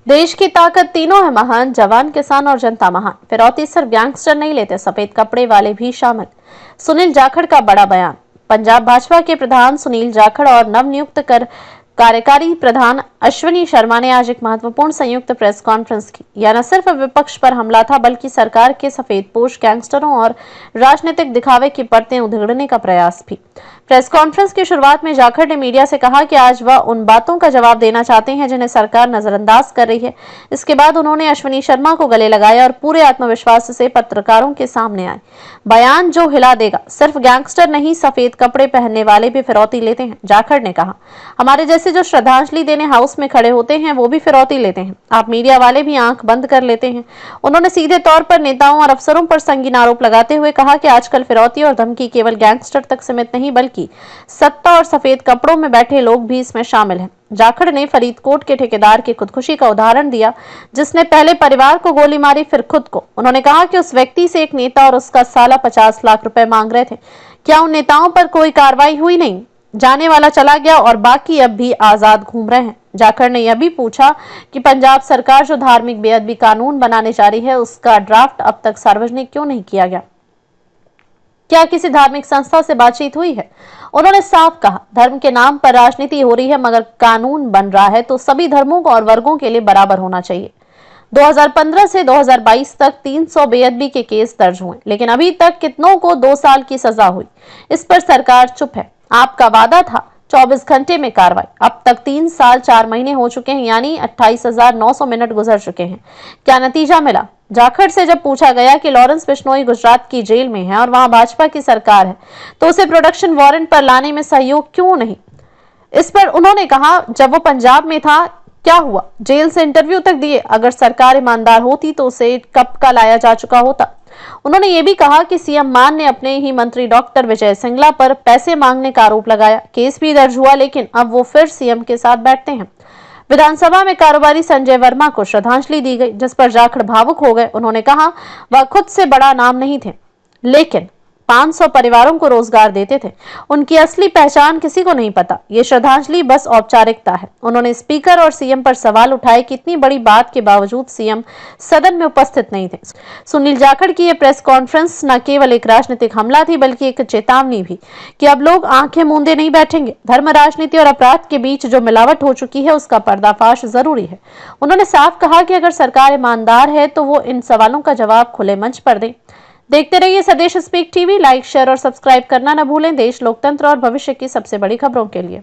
देश की ताकत तीनों है महान, जवान, किसान और जनता महान। फिरौती सिर्फ गैंगस्टर नहीं लेते, सफेद कपड़े वाले भी शामिल। सुनील जाखड़ का बड़ा बयान। पंजाब भाजपा के प्रधान सुनील जाखड़ और नवनियुक्त कार्यकारी प्रधान अश्विनी शर्मा ने आज एक महत्वपूर्ण संयुक्त प्रेस कॉन्फ्रेंस की। यह न सिर्फ विपक्ष पर हमला था, बल्कि सरकार के सफेदपोश गैंगस्टरों और राजनीतिक दिखावे की परतें उधेड़ने का प्रयास भी। प्रेस कॉन्फ्रेंस की शुरुआत में जाखड़ ने मीडिया से कहा कि आज वह उन बातों का जवाब देना चाहते हैं जिन्हें सरकार नजरअंदाज कर रही है। इसके बाद उन्होंने अश्विनी शर्मा को गले लगाया और पूरे आत्मविश्वास से पत्रकारों के सामने आए। बयान जो हिला देगा। सिर्फ गैंगस्टर नहीं, सफेद कपड़े पहनने वाले भी फिरौती लेते हैं। जाखड़ ने कहा, हमारे जैसे जो श्रद्धांजलि देने हाउस में खड़े होते हैं वो भी फिरौती लेते हैं। आप मीडिया वाले भी आंख बंद कर लेते हैं। उन्होंने सीधे तौर पर नेताओं और अफसरों पर संगीन आरोप लगाते हुए कहा कि आजकल फिरौती और धमकी केवल गैंगस्टर तक सीमित नहीं, बल्कि सत्ता और सफेद कपड़ों में बैठे लोग भी इसमें शामिल हैं। जाखड़ ने फरीदकोट के ठेकेदार की खुदकुशी का उदाहरण दिया, जिसने पहले परिवार को गोली मारी, फिर खुद को। उन्होंने कहा कि उस व्यक्ति से एक नेता और उसका साला 50 लाख रुपए मांग रहे थे। क्या उन नेताओं पर कोई कार्रवाई हुई? नहीं। जाने वाला चला गया और बाकी अब भी आजाद घूम रहे हैं। जाखड़ ने यह भी पूछा कि पंजाब सरकार जो धार्मिक बेअदबी कानून बनाने जा रही है, उसका ड्राफ्ट अब तक सार्वजनिक क्यों नहीं किया गया? क्या किसी धार्मिक संस्था से बातचीत हुई है? उन्होंने साफ कहा, धर्म के नाम पर राजनीति हो रही है, मगर कानून बन रहा है तो सभी धर्मों और वर्गों के लिए बराबर होना चाहिए। 2015 से 2022 तक 300 बेअदबी के केस दर्ज हुए, लेकिन अभी तक कितनों को 2 साल की सजा हुई। इस पर सरकार चुप है। आपका वादा था 24 घंटे में कार्रवाई। अब तक 3 साल 4 महीने हो चुके हैं, यानी 28,900 मिनट गुजर चुके हैं। क्या नतीजा मिला? जाखड़ से जब पूछा गया कि लॉरेंस बिश्नोई गुजरात की जेल में है और वहां भाजपा की सरकार है, तो उसे प्रोडक्शन वारंट पर लाने में सहयोग क्यों नहीं? इस पर उन्होंने कहा, जब वो पंजाब में था क्या हुआ? जेल से इंटरव्यू तक दिए। अगर सरकार ईमानदार होती तो उसे कब का लाया जा चुका होता। उन्होंने ये भी कहा कि सीएम मान ने अपने ही मंत्री डॉक्टर विजय सिंगला पर पैसे मांगने का आरोप लगाया। केस भी दर्ज हुआ, लेकिन अब वो फिर सीएम के साथ बैठते हैं। विधानसभा में कारोबारी संजय वर्मा को श्रद्धांजलि दी गई, जिस पर जाखड़ भावुक हो गए। उन्होंने कहा, वह खुद से बड़ा नाम नहीं थे, लेकिन 500 परिवारों को रोजगार देते थे। उनकी असली पहचान किसी को नहीं पता। ये श्रद्धांजलि बस औपचारिकता है। उन्होंने स्पीकर और सीएम पर सवाल उठाए कि इतनी बड़ी बात के बावजूद सीएम सदन में उपस्थित नहीं थे। सुनील जाखड़ की यह प्रेस कॉन्फ्रेंस न केवल एक राजनीतिक हमला थी, बल्कि एक चेतावनी भी कि अब लोग आंखें मूंदे नहीं बैठेंगे। धर्म, राजनीति और अपराध के बीच जो मिलावट हो चुकी है, उसका पर्दाफाश जरूरी है। उन्होंने साफ कहा कि अगर सरकार ईमानदार है तो वो इन सवालों का जवाब खुले मंच पर दे। देखते रहिए स्वदेश स्पीक टीवी। लाइक, शेयर और सब्सक्राइब करना न भूलें। देश, लोकतंत्र और भविष्य की सबसे बड़ी खबरों के लिए।